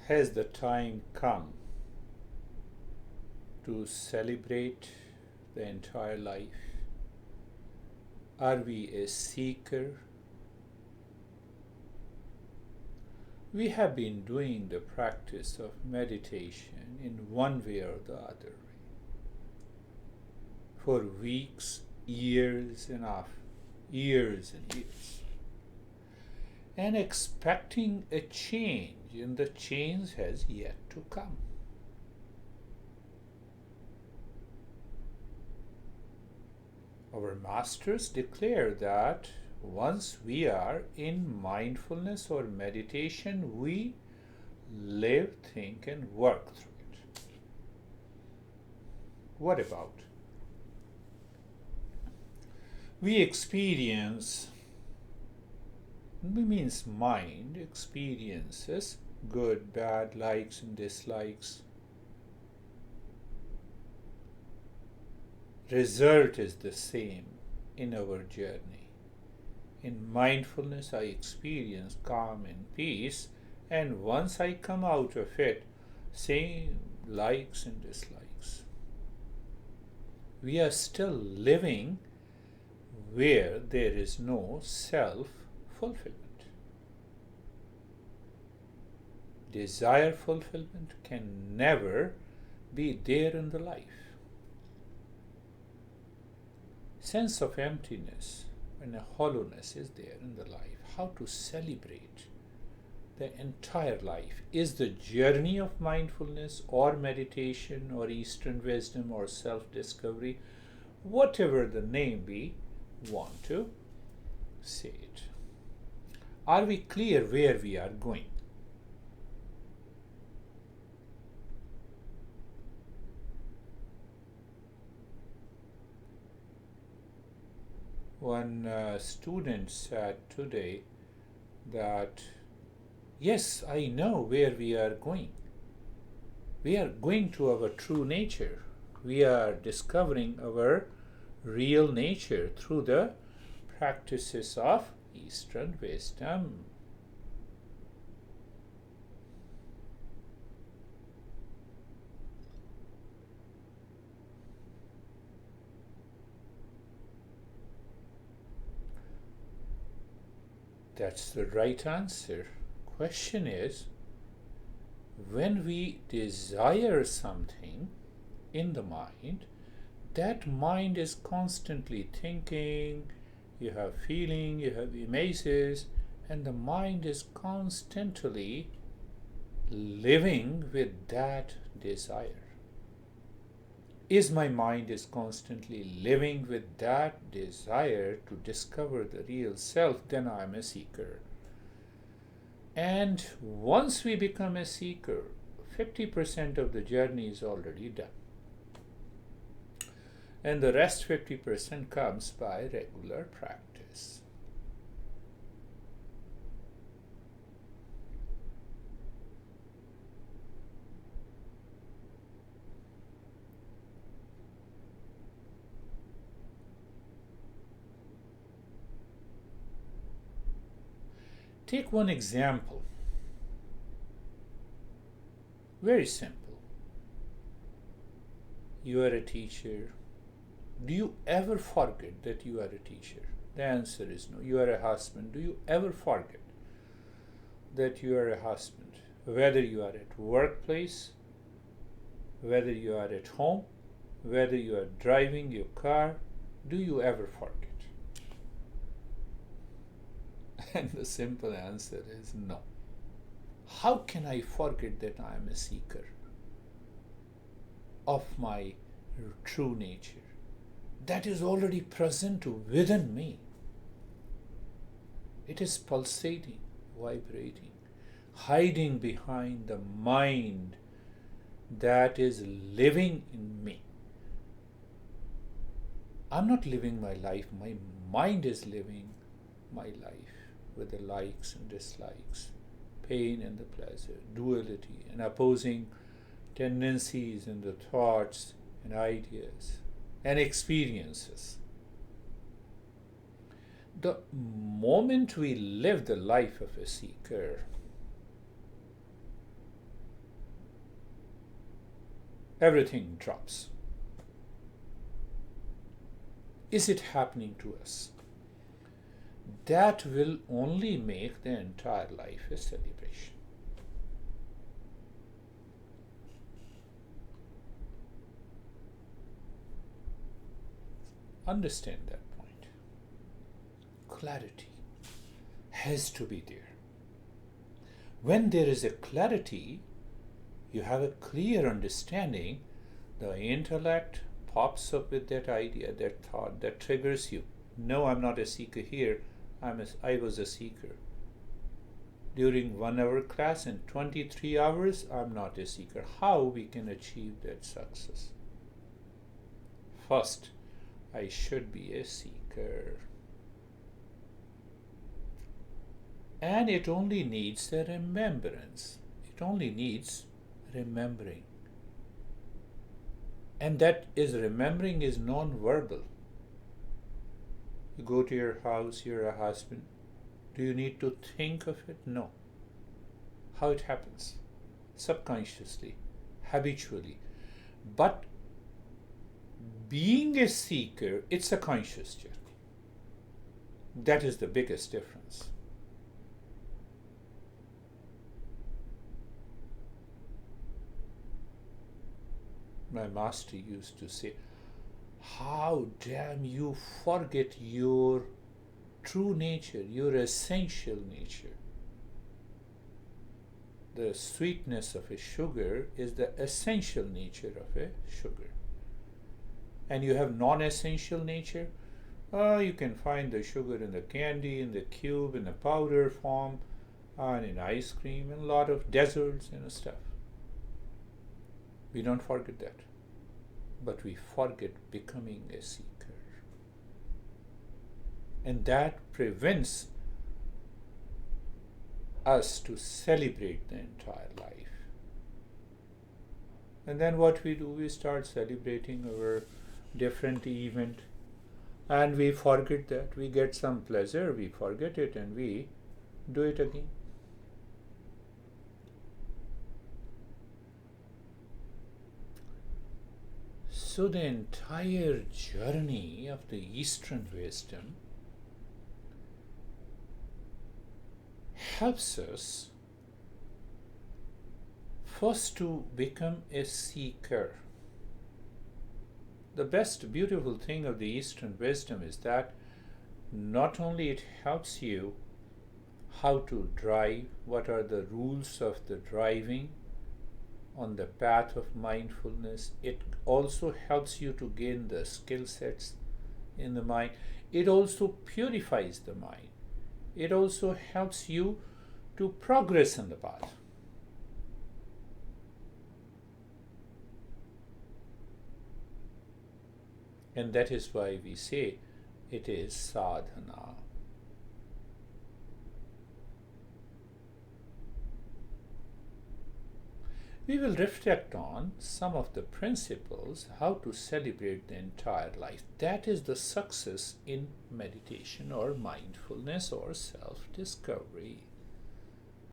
Has the time come to celebrate the entire life? Are we a seeker? We have been doing the practice of meditation in one way or the other for weeks, years and years, and expecting a change, and the change has yet to come. Our masters declare that once we are in mindfulness or meditation, we live, think, and work through it. What about? We experience, means mind experiences good, bad, likes and dislikes. Result is the same in our journey. In mindfulness, I experience calm and peace, and once I come out of it, same likes and dislikes. We are still living where there is no self-fulfillment. Desire fulfillment can never be there in the life. Sense of emptiness and a hollowness is there in the life. How to celebrate the entire life? Is the journey of mindfulness or meditation or Eastern wisdom or self-discovery, whatever the name we want to say it. Are we clear where we are going? One student said today that, yes, I know where we are going. We are going to our true nature. We are discovering our real nature through the practices of Eastern wisdom. That's the right answer. Question is, when we desire something in the mind, that mind is constantly thinking, you have feeling, you have images, and the mind is constantly living with that desire. Is my mind is constantly living with that desire to discover the real self, then I am a seeker. And once we become a seeker, 50% of the journey is already done. And the rest 50% comes by regular practice. Take one example. Very simple. You are a teacher. Do you ever forget that you are a teacher? The answer is no. You are a husband. Do you ever forget that you are a husband? Whether you are at workplace, whether you are at home, whether you are driving your car, do you ever forget? And the simple answer is no. How can I forget that I am a seeker of my true nature? That is already present within me. It is pulsating, vibrating, hiding behind the mind that is living in me. I'm not living my life, my mind is living my life with the likes and dislikes, pain and the pleasure, duality and opposing tendencies in the thoughts and ideas and experiences. The moment we live the life of a seeker, everything drops. Is it happening to us? That will only make the entire life a celebration. Understand that point. Clarity has to be there. When there is a clarity, you have a clear understanding, the intellect pops up with that idea, that thought, that triggers you. No, I'm not a seeker here. I was a seeker. During 1 hour class and 23 hours, I'm not a seeker. How we can achieve that success? First, I should be a seeker. And it only needs a remembrance. It only needs remembering. And that is, remembering is non-verbal. You go to your house, you're a husband. Do you need to think of it? No. How it happens? Subconsciously, habitually. But being a seeker, it's a conscious journey. That is the biggest difference. My master used to say, how damn you forget your true nature, your essential nature. The sweetness of a sugar is the essential nature of a sugar. And you have non-essential nature. You can find the sugar in the candy, in the cube, in the powder form, and in ice cream, and a lot of desserts and stuff. We don't forget that. But we forget becoming a seeker. And that prevents us to celebrate the entire life. And then what we do, we start celebrating our different event, and we forget that. We get some pleasure, we forget it, and we do it again. So the entire journey of the Eastern wisdom helps us first to become a seeker. The best beautiful thing of the Eastern wisdom is that not only it helps you how to drive, what are the rules of the driving on the path of mindfulness, it also helps you to gain the skill sets in the mind. It also purifies the mind. It also helps you to progress in the path. And that is why we say it is sadhana. We will reflect on some of the principles how to celebrate the entire life. That is the success in meditation or mindfulness or self-discovery.